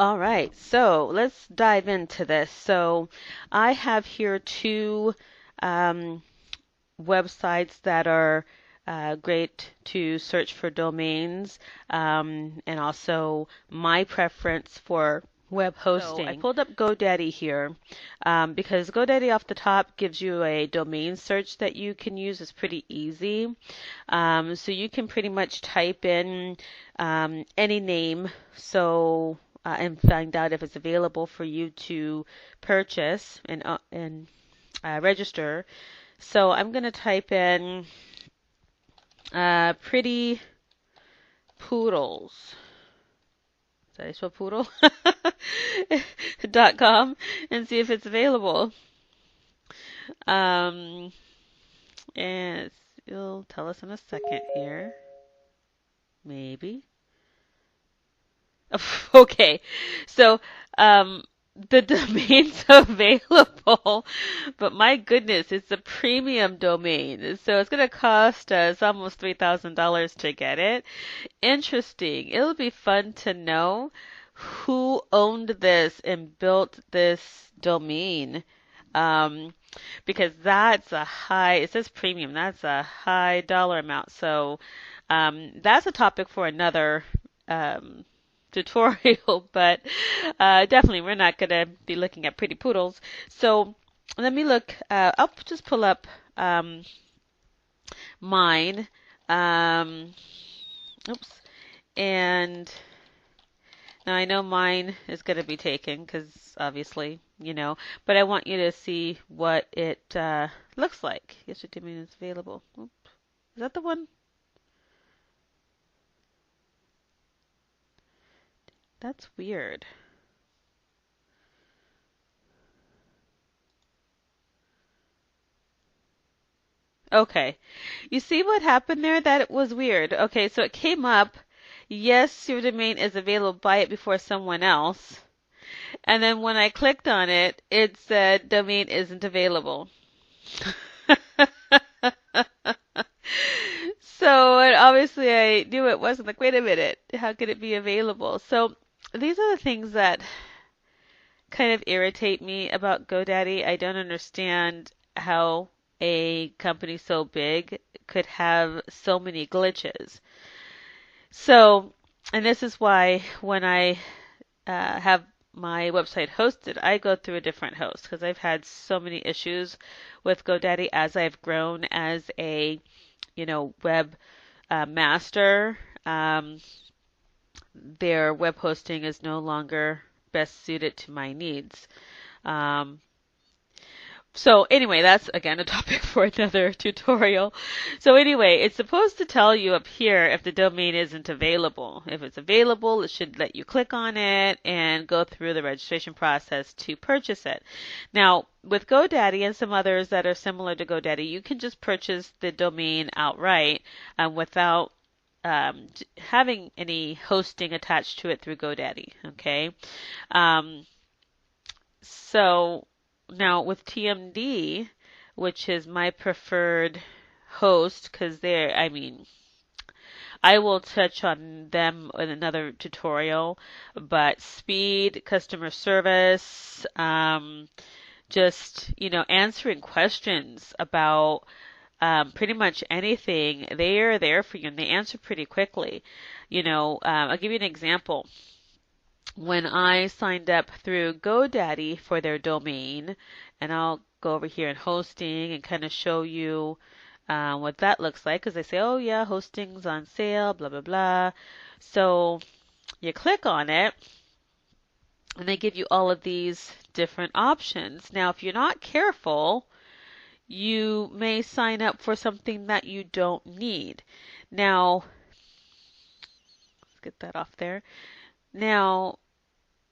All right, so let's dive into this. So I have here two um, websites that are great to search for domains, and also my preference for web hosting. So I pulled up GoDaddy here because GoDaddy off the top gives you a domain search that you can use. It's pretty easy. So you can pretty much type in any name. And find out if it's available for you to purchase and register. So I'm going to type in pretty poodles. Is that how you spell poodle? .com and see if it's available. Um, and it'll tell us in a second here. Maybe. Okay, so um, the domain's available, but my goodness, it's a premium domain, so it's going to cost us almost $3,000 to get it. Interesting. It'll be fun to know who owned this and built this domain. Um, because that's a high, it says premium, that's a high dollar amount. So that's a topic for another um, tutorial, but definitely we're not going to be looking at pretty poodles. So let me look, I'll just pull up mine. Um, oops. And now I know mine is going to be taken because obviously, but I want you to see what it looks like. Yes, your domain is available. Oop. Is that the one? That's weird. Okay. You see what happened there? That was weird. Okay, so it came up, yes, your domain is available, buy it before someone else. And then when I clicked on it, it said domain isn't available. So, and obviously I knew it wasn't. Like, wait a minute, how could it be available? So these are the things that kind of irritate me about GoDaddy. I don't understand how a company so big could have so many glitches. So, and this is why when I have my website hosted, I go through a different host because I've had so many issues with GoDaddy as I've grown as a, web master. Their web hosting is no longer best suited to my needs. Um, So anyway, that's again a topic for another tutorial. So anyway, it's supposed to tell you up here if the domain isn't available. If it's available, it should let you click on it and go through the registration process to purchase it. Now, with GoDaddy and some others that are similar to GoDaddy, you can just purchase the domain outright without having any hosting attached to it through GoDaddy. Okay. Um, so now with TMD, which is my preferred host, because I will touch on them in another tutorial, but speed, customer service, just, answering questions about pretty much anything, they are there for you and they answer pretty quickly. I'll give you an example. When I signed up through GoDaddy for their domain, and I'll go over here in hosting and kind of show you what that looks like, because they say, oh yeah, hosting's on sale, blah, blah, blah. So you click on it, and they give you all of these different options. Now, if you're not careful, you may sign up for something that you don't need. Now, let's get that off there. Now,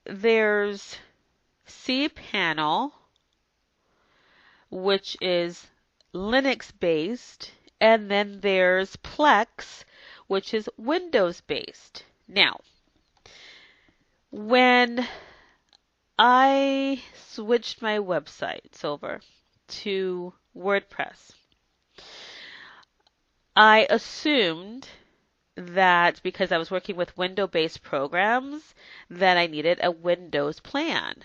there's cPanel, which is Linux based, and then there's Plex, which is Windows based. Now, when I switched my websites over to WordPress, I assumed that because I was working with Windows-based programs, that I needed a Windows plan,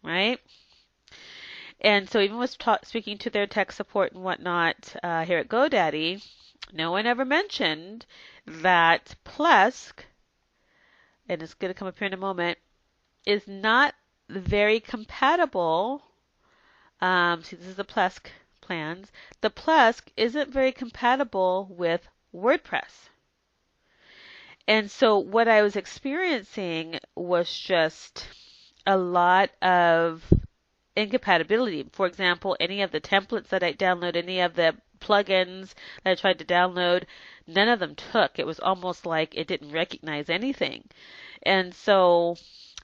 right? And so even with speaking to their tech support and whatnot here at GoDaddy, no one ever mentioned that Plesk, and it's going to come up here in a moment, is not very compatible. See, this is the Plesk plans. The Plesk isn't very compatible with WordPress. And so what I was experiencing was just a lot of incompatibility. For example, any of the templates that I download, any of the plugins that I tried to download, none of them took. It was almost like it didn't recognize anything. And so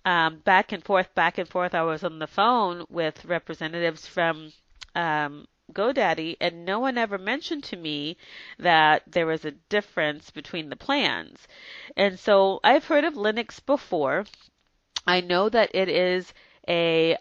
back and forth, I was on the phone with representatives from GoDaddy, and no one ever mentioned to me that there was a difference between the plans. And so I've heard of Linux before. I know that it is a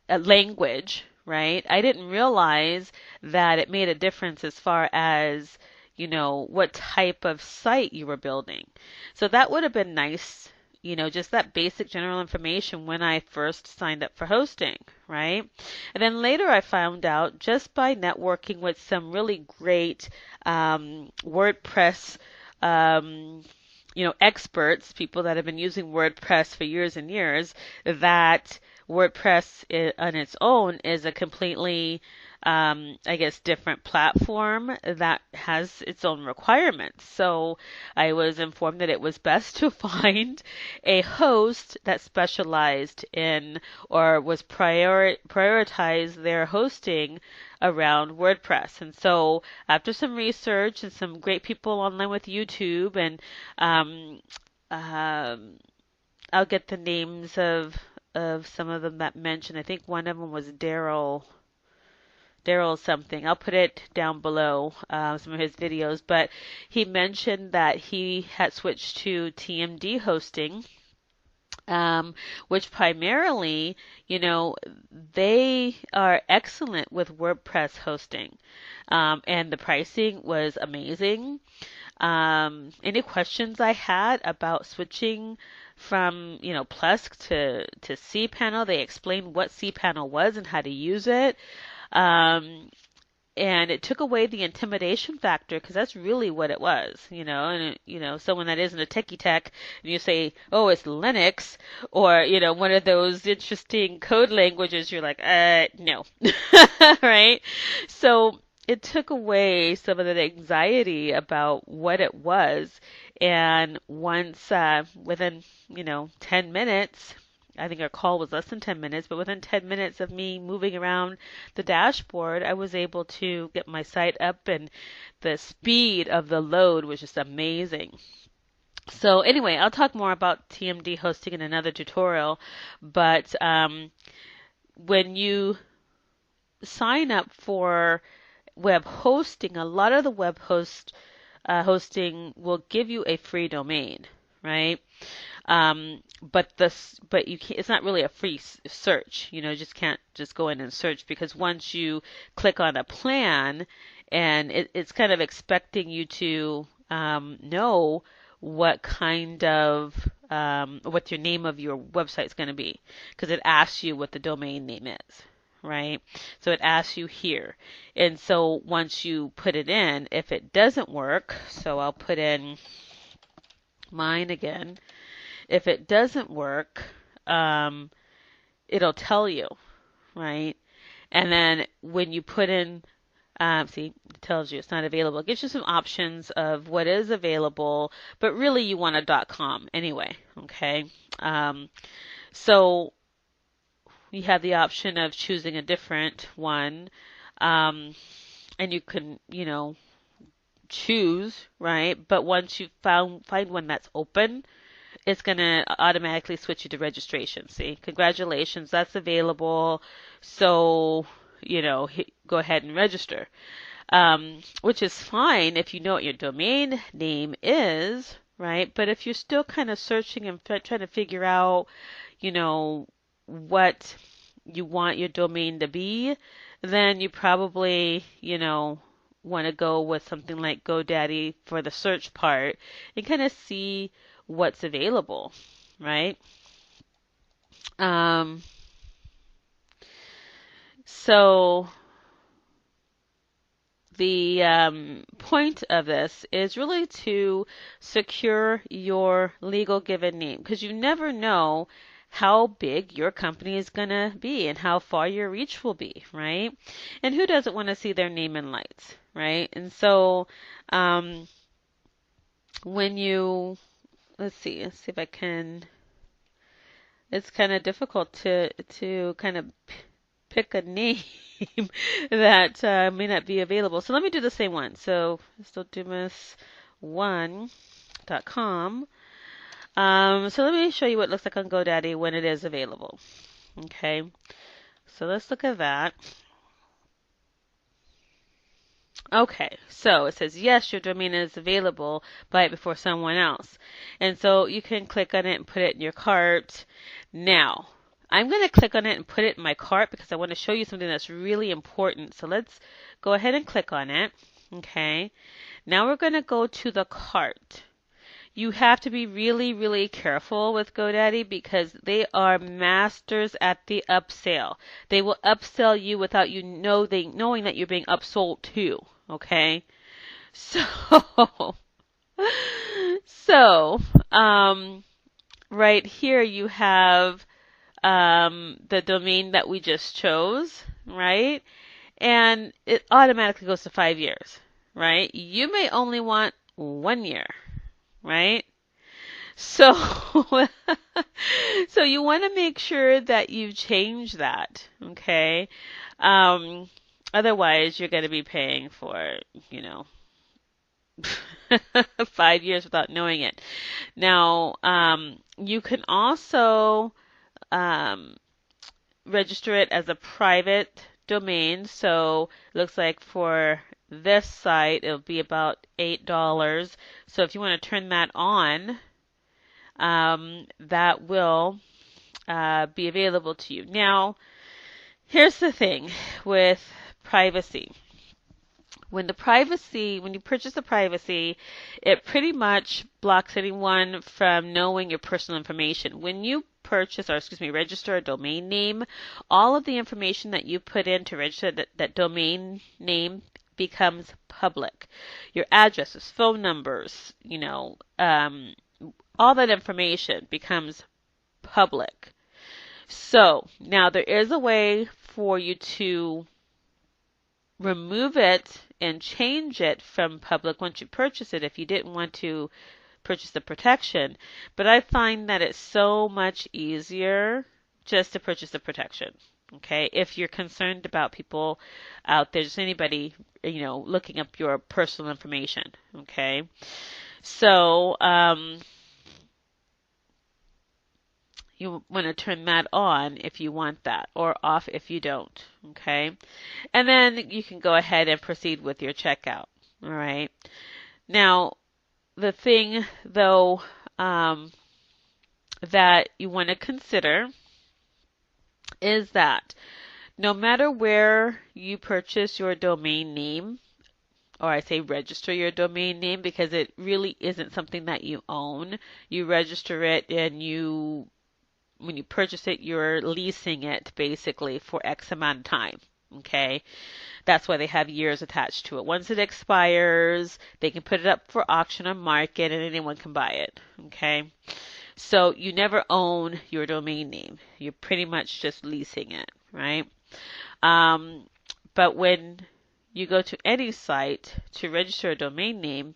language, right? I didn't realize that it made a difference as far as, what type of site you were building. So that would have been nice, just that basic general information when I first signed up for hosting, right? And then later I found out just by networking with some really great WordPress experts, people that have been using WordPress for years and years, that WordPress on its own is a completely, different platform that has its own requirements. So I was informed that it was best to find a host that specialized in or was prioritize their hosting around WordPress. And so after some research and some great people online with YouTube, and I'll get the names of some of them that mentioned. I think one of them was Daryl something. I'll put it down below, some of his videos. But he mentioned that he had switched to TMD hosting, which primarily, they are excellent with WordPress hosting. And the pricing was amazing. Any questions I had about switching from, Plesk to cPanel, they explained what cPanel was and how to use it. And it took away the intimidation factor because that's really what it was, and someone that isn't a techie tech and you say, oh, it's Linux or, one of those interesting code languages, you're like, no, right? So it took away some of the anxiety about what it was. And once, within, 10 minutes, I think our call was less than 10 minutes, but within 10 minutes of me moving around the dashboard, I was able to get my site up, and the speed of the load was just amazing. So anyway, I'll talk more about TMD hosting in another tutorial, but when you sign up for web hosting, a lot of the web hosting will give you a free domain, right? But you can't, it's not really a free search. You just can't just go in and search, because once you click on a plan, and it's kind of expecting you to know what kind of what your name of your website is going to be, because it asks you what the domain name is, right? So it asks you here, and so once you put it in, if it doesn't work, so I'll put in mine again. If it doesn't work, it'll tell you, right? And then when you put in, see, it tells you it's not available. It gives you some options of what is available, but really you want a .com anyway, okay? So you have the option of choosing a different one, and you can, choose, right? But once you find one that's open, it's going to automatically switch you to registration. See, congratulations, that's available. So, go ahead and register, which is fine if you know what your domain name is, right? But if you're still kind of searching and trying to figure out, what you want your domain to be, then you probably, want to go with something like GoDaddy for the search part and kind of see what's available, right? Um, so the point of this is really to secure your legal given name, because you never know how big your company is going to be and how far your reach will be, right? And who doesn't want to see their name in lights, right? And so um, when you, let's see if I can, it's kind of difficult to kind of pick a name that may not be available. So let me do the same one. So stilldumas1.com. So let me show you what it looks like on GoDaddy when it is available. Okay, so let's look at that. Okay, so it says, yes, your domain is available, buy it before someone else. And so you can click on it and put it in your cart. Now, I'm going to click on it and put it in my cart because I want to show you something that's really important. So let's go ahead and click on it. Okay, now we're going to go to the cart. You have to be really, really careful with GoDaddy because they are masters at the upsell. They will upsell you without you knowing that you're being upsold too. Okay, so so right here you have the domain that we just chose, right? And it automatically goes to 5 years, right? You may only want 1 year, right? So, so you want to make sure that you change that, okay? Otherwise, you're going to be paying for, 5 years without knowing it. Now, you can also um, register it as a private domain. So it looks like for this site, it'll be about $8. So if you want to turn that on, that will be available to you. Now, here's the thing with privacy. When you purchase the privacy, it pretty much blocks anyone from knowing your personal information. When you register a domain name, all of the information that you put in to register that domain name becomes public. Your addresses, phone numbers, all that information becomes public. So now there is a way for you to remove it and change it from public once you purchase it if you didn't want to purchase the protection. But I find that it's so much easier just to purchase the protection. Okay, if you're concerned about people out there, just anybody, looking up your personal information. Okay, so you want to turn that on if you want that, or off if you don't. Okay, and then you can go ahead and proceed with your checkout. All right. Now, the thing though that you want to consider is that no matter where you purchase your domain name, or I say register your domain name because it really isn't something that you own. You register it and when you purchase it, you're leasing it basically for X amount of time. Okay. That's why they have years attached to it. Once it expires, they can put it up for auction or market and anyone can buy it. Okay. So you never own your domain name. You're pretty much just leasing it, right? But when you go to any site to register a domain name,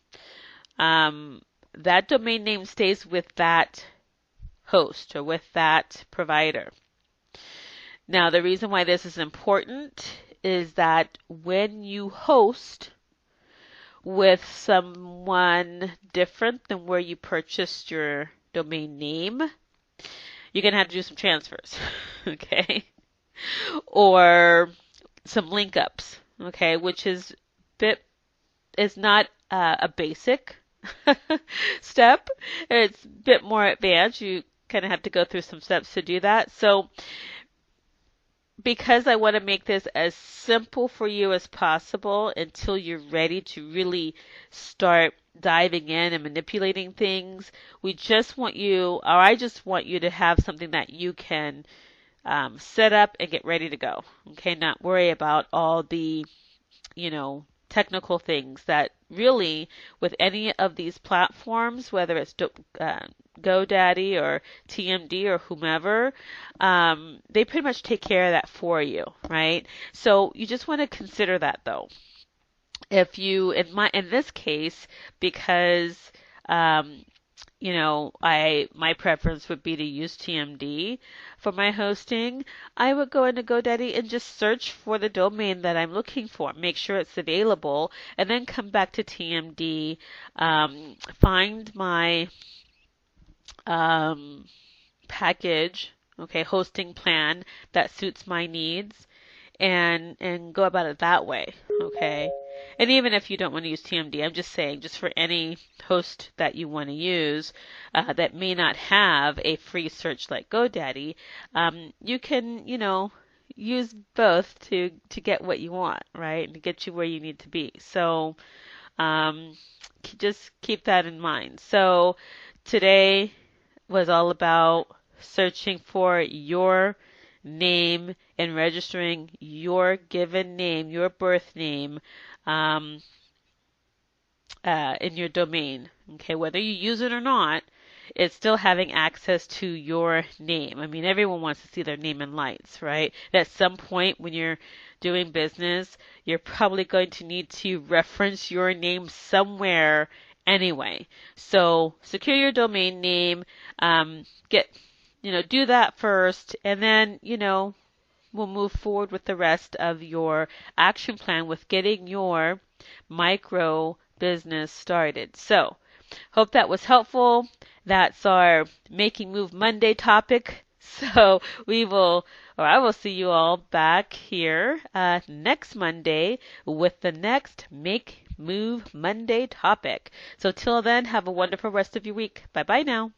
that domain name stays with that host or with that provider. Now, the reason why this is important is that when you host with someone different than where you purchased your domain name, you're going to have to do some transfers, okay? Or some link ups, okay? Which is not a basic step. It's a bit more advanced. You kind of have to go through some steps to do that. So because I want to make this as simple for you as possible until you're ready to really start diving in and manipulating things, we just want you, or I just want you to have something that you can set up and get ready to go. Okay, not worry about all the, technical things that really, with any of these platforms, whether it's GoDaddy or TMD or whomever, they pretty much take care of that for you, right? So you just want to consider that though. If you, in this case, because um, my preference would be to use TMD for my hosting. I would go into GoDaddy and just search for the domain that I'm looking for, make sure it's available, and then come back to TMD, find my um, package, okay, hosting plan that suits my needs, and go about it that way, okay? And even if you don't want to use TMD, I'm just saying, just for any host that you want to use that may not have a free search like GoDaddy, you can, use both to get what you want, right? And to get you where you need to be. So just keep that in mind. So today was all about searching for your name and registering your given name, your birth name, um, in your domain. Okay, whether you use it or not, it's still having access to your name. I mean, everyone wants to see their name in lights, right? At some point when you're doing business, you're probably going to need to reference your name somewhere anyway. So secure your domain name, get, do that first, and then, we'll move forward with the rest of your action plan with getting your micro business started. So, hope that was helpful. That's our Making Move Monday topic. So I will see you all back here next Monday with the next Make Move Monday topic. So till then, have a wonderful rest of your week. Bye bye now.